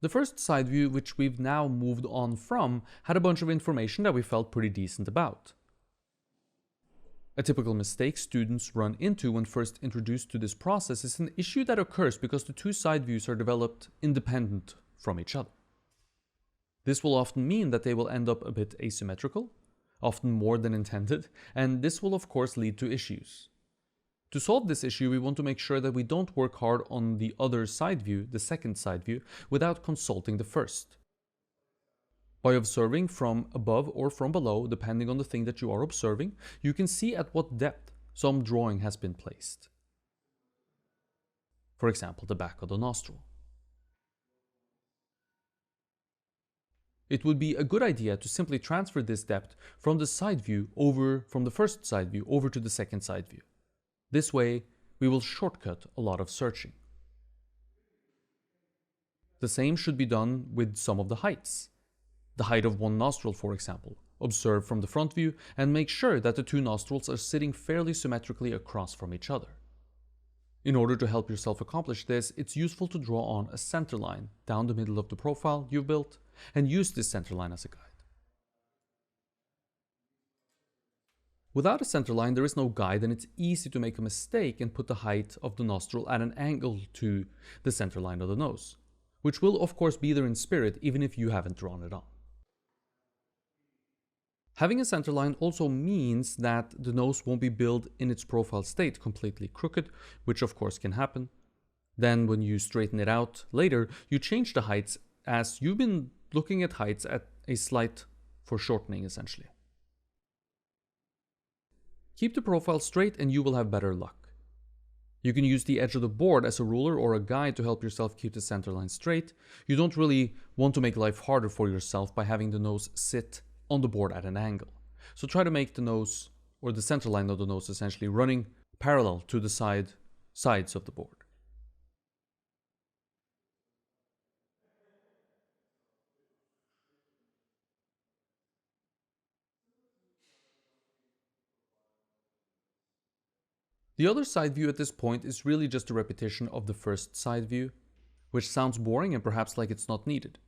The first side view, which we've now moved on from, had a bunch of information that we felt pretty decent about. A typical mistake students run into when first introduced to this process is an issue that occurs because the two side views are developed independent from each other. This will often mean that they will end up a bit asymmetrical, often more than intended, and this will of course lead to issues. To solve this issue, we want to make sure that we don't work hard on the other side view, the second side view, without consulting the first. By observing from above or from below, depending on the thing that you are observing, you can see at what depth some drawing has been placed. For example, the back of the nostril. It would be a good idea to simply transfer this depth from the side view from the first side view over to the second side view. This way, we will shortcut a lot of searching. The same should be done with some of the heights. The height of one nostril, for example. Observe from the front view and make sure that the two nostrils are sitting fairly symmetrically across from each other. In order to help yourself accomplish this, it's useful to draw on a center line down the middle of the profile you've built and use this center line as a guide. Without a center line, there is no guide, and it's easy to make a mistake and put the height of the nostril at an angle to the center line of the nose, which will of course be there in spirit even if you haven't drawn it on. Having a center line also means that the nose won't be built in its profile state completely crooked, which of course can happen. Then when you straighten it out later, you change the heights as you've been looking at heights at a slight foreshortening essentially. Keep the profile straight and you will have better luck. You can use the edge of the board as a ruler or a guide to help yourself keep the center line straight. You don't really want to make life harder for yourself by having the nose sit on the board at an angle. So try to make the nose, or the center line of the nose, essentially running parallel to the sides of the board. The other side view at this point is really just a repetition of the first side view, which sounds boring and perhaps like it's not needed.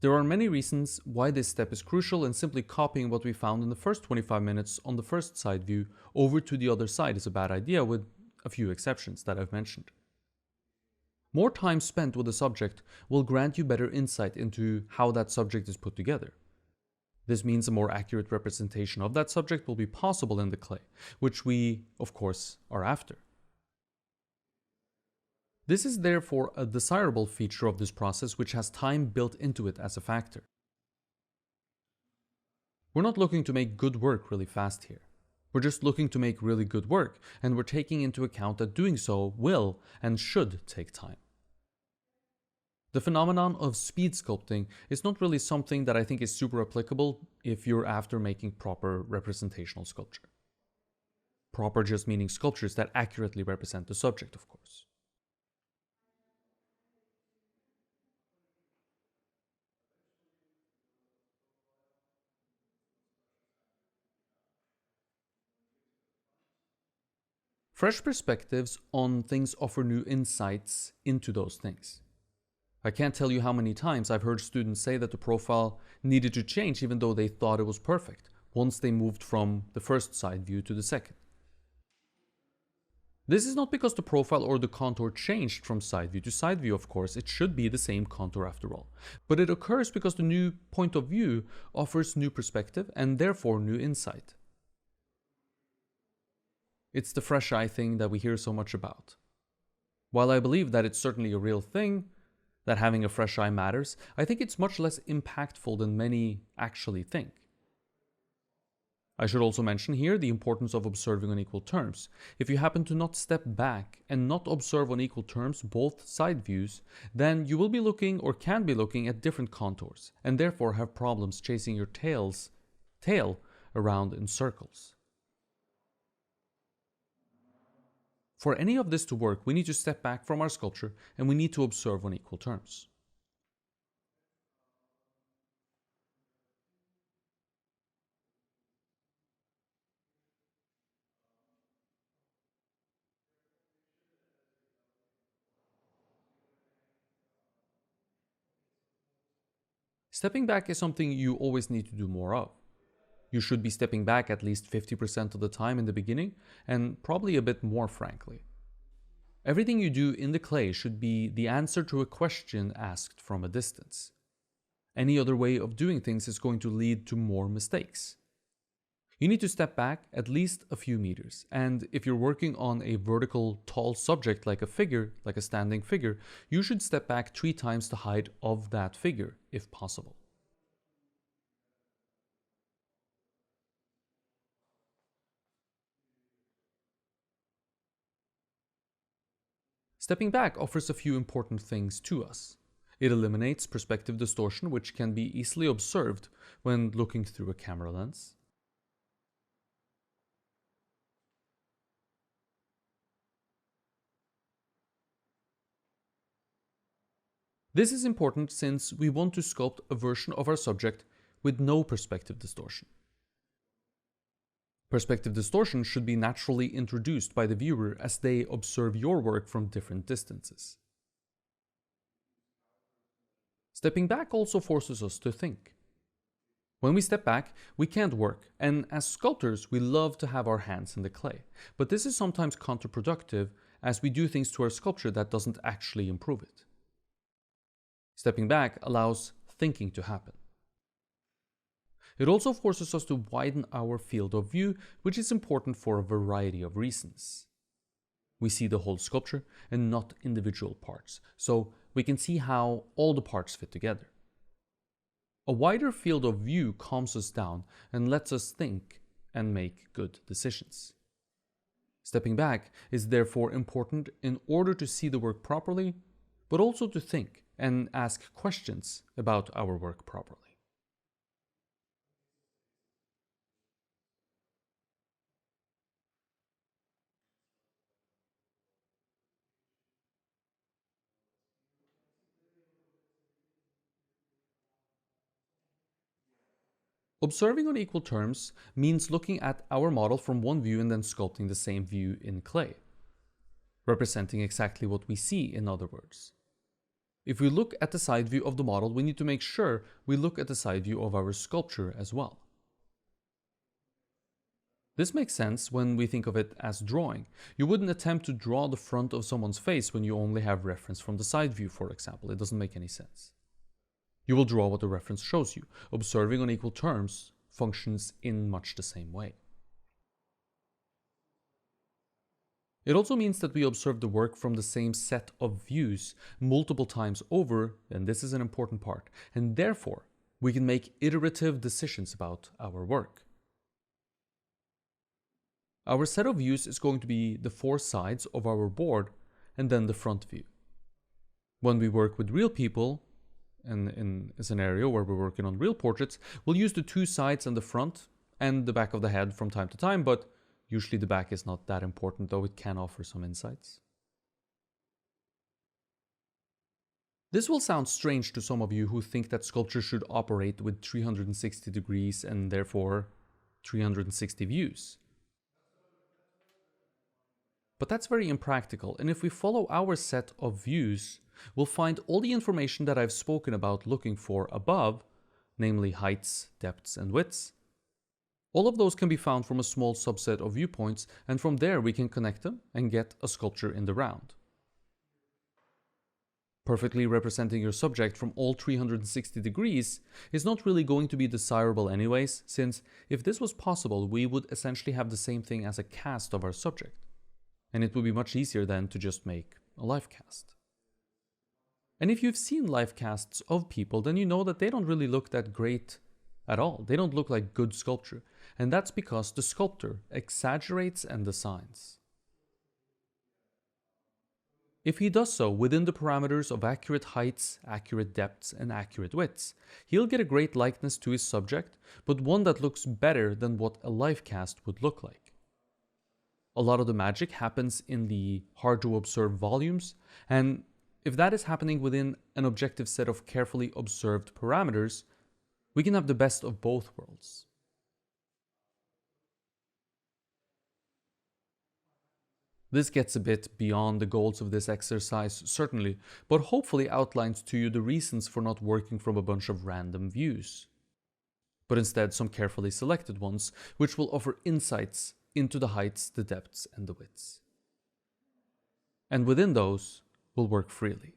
There are many reasons why this step is crucial, and simply copying what we found in the first 25 minutes on the first side view over to the other side is a bad idea, with a few exceptions that I've mentioned. More time spent with a subject will grant you better insight into how that subject is put together. This means a more accurate representation of that subject will be possible in the clay, which we, of course, are after. This is therefore a desirable feature of this process which has time built into it as a factor. We're not looking to make good work really fast here. We're just looking to make really good work, and we're taking into account that doing so will and should take time. The phenomenon of speed sculpting is not really something that I think is super applicable if you're after making proper representational sculpture. Proper just meaning sculptures that accurately represent the subject, of course. Fresh perspectives on things offer new insights into those things. I can't tell you how many times I've heard students say that the profile needed to change even though they thought it was perfect, once they moved from the first side view to the second. This is not because the profile or the contour changed from side view to side view, of course, it should be the same contour after all. But it occurs because the new point of view offers new perspective and therefore new insight. It's the fresh eye thing that we hear so much about. While I believe that it's certainly a real thing, that having a fresh eye matters, I think it's much less impactful than many actually think. I should also mention here the importance of observing on equal terms. If you happen to not step back and not observe on equal terms both side views, then you will be looking or can be looking at different contours, and therefore have problems chasing your tail around in circles. For any of this to work, we need to step back from our sculpture and we need to observe on equal terms. Stepping back is something you always need to do more of. You should be stepping back at least 50% of the time in the beginning, and probably a bit more, frankly. Everything you do in the clay should be the answer to a question asked from a distance. Any other way of doing things is going to lead to more mistakes. You need to step back at least a few meters, and if you're working on a vertical, tall subject like a figure, like a standing figure, you should step back 3 times the height of that figure, if possible. Stepping back offers a few important things to us. It eliminates perspective distortion, which can be easily observed when looking through a camera lens. This is important since we want to sculpt a version of our subject with no perspective distortion. Perspective distortion should be naturally introduced by the viewer as they observe your work from different distances. Stepping back also forces us to think. When we step back, we can't work, and as sculptors, we love to have our hands in the clay. But this is sometimes counterproductive as we do things to our sculpture that doesn't actually improve it. Stepping back allows thinking to happen. It also forces us to widen our field of view, which is important for a variety of reasons. We see the whole sculpture and not individual parts, so we can see how all the parts fit together. A wider field of view calms us down and lets us think and make good decisions. Stepping back is therefore important in order to see the work properly, but also to think and ask questions about our work properly. Observing on equal terms means looking at our model from one view and then sculpting the same view in clay, representing exactly what we see, in other words. If we look at the side view of the model, we need to make sure we look at the side view of our sculpture as well. This makes sense when we think of it as drawing. You wouldn't attempt to draw the front of someone's face when you only have reference from the side view, for example. It doesn't make any sense. You will draw what the reference shows you. Observing on equal terms functions in much the same way. It also means that we observe the work from the same set of views multiple times over, and this is an important part, and therefore we can make iterative decisions about our work. Our set of views is going to be the 4 sides of our board and then the front view. When we work with real people, and in a scenario where we're working on real portraits, we'll use the 2 sides and the front and the back of the head from time to time, but usually the back is not that important, though it can offer some insights. This will sound strange to some of you who think that sculpture should operate with 360 degrees and therefore 360 views. But that's very impractical, and if we follow our set of views, we'll find all the information that I've spoken about looking for above, namely heights, depths, and widths. All of those can be found from a small subset of viewpoints, and from there we can connect them and get a sculpture in the round. Perfectly representing your subject from all 360 degrees is not really going to be desirable anyways, since if this was possible, we would essentially have the same thing as a cast of our subject. And it would be much easier then to just make a live cast. And if you've seen live casts of people, then you know that they don't really look that great at all. They don't look like good sculpture. And that's because the sculptor exaggerates and designs. If he does so within the parameters of accurate heights, accurate depths, and accurate widths, he'll get a great likeness to his subject, but one that looks better than what a live cast would look like. A lot of the magic happens in the hard to observe volumes, and if that is happening within an objective set of carefully observed parameters, we can have the best of both worlds. This gets a bit beyond the goals of this exercise, certainly, but hopefully outlines to you the reasons for not working from a bunch of random views, but instead some carefully selected ones, which will offer insights into the heights, the depths, and the widths. And within those, we'll work freely.